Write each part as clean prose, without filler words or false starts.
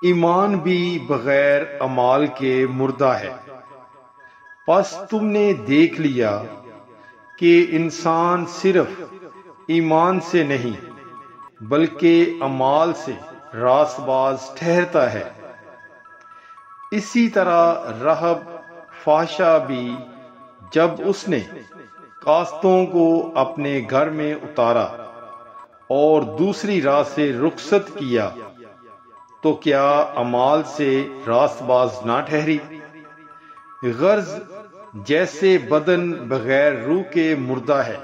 ایمان بھی بغیر اعمال کے مردہ ہے۔ پس تم نے دیکھ لیا کہ انسان صرف ایمان سے نہیں بلکہ اعمال سے راست باز ٹھہرتا ہے۔ اسی طرح رہب فحشا بھی جب اس نے قاصدوں کو اپنے گھر میں اتارا اور دوسری راہ سے رخصت کیا تو کیا اعمال سے راست باز نہ ٹھہری؟ غرض جیسے بدن بغیر روح کے مردہ ہے،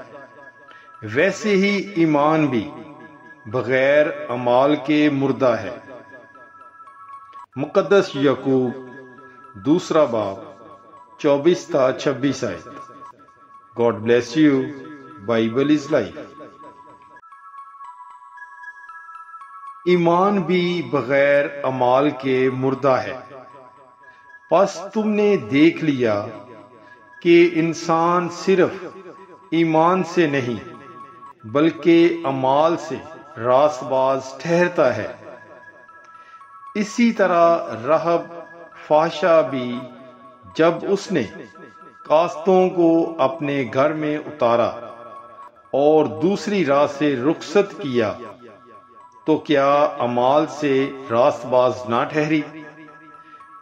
ویسے ہی ایمان بھی بغیر اعمال کے مردہ ہے۔ مقدس یعقوب دوسرا باب 24 تا 26 آیت۔ God bless you. Bible is life. ایمان بھی بغیر اعمال کے مردہ ہے۔ پس تم نے دیکھ لیا کہ انسان صرف ایمان سے نہیں بلکہ اعمال سے راست باز ٹھہرتا ہے۔ اسی طرح رہب فحشا بھی جب اس نے قاصدوں کو اپنے گھر میں اتارا اور دوسری راہ سے رخصت کیا تو کیا اعمال سے راست باز نہ ٹھہری؟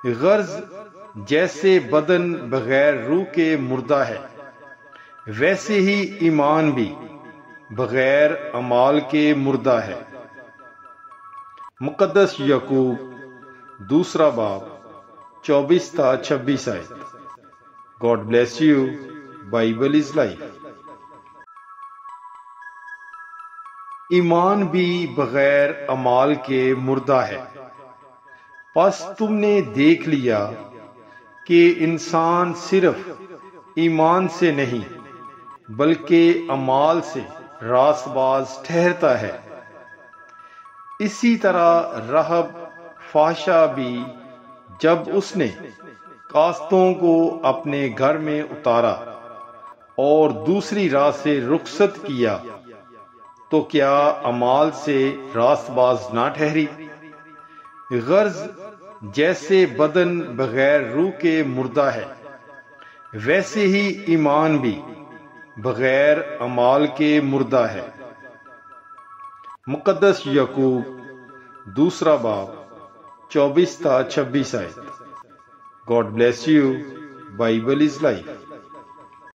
غرض جیسے بدن بغیر روح کے مردہ ہے، ویسے ہی ایمان بھی بغیر اعمال کے مردہ ہے۔ مقدس یعقوب دوسرا باب 24 تا 26 آیت۔ God bless you. Bible is life. ایمان بھی بغیر اعمال کے مردہ ہے۔ پس تم نے دیکھ لیا کہ انسان صرف ایمان سے نہیں بلکہ اعمال سے راست باز ٹھہرتا ہے۔ اسی طرح رہب فحشا بھی جب اس نے قاصدوں کو اپنے گھر میں اتارا اور دوسری راہ سے رخصت کیا تو کیا اعمال سے راست باز نہ ٹھہری؟ غرض جیسے بدن بغیر روح کے مردہ ہے، ویسے ہی ایمان بھی بغیر اعمال کے مردہ ہے۔ مقدس یعقوب دوسرا باب 24 تا 26 آیت۔ God bless you. Bible is life.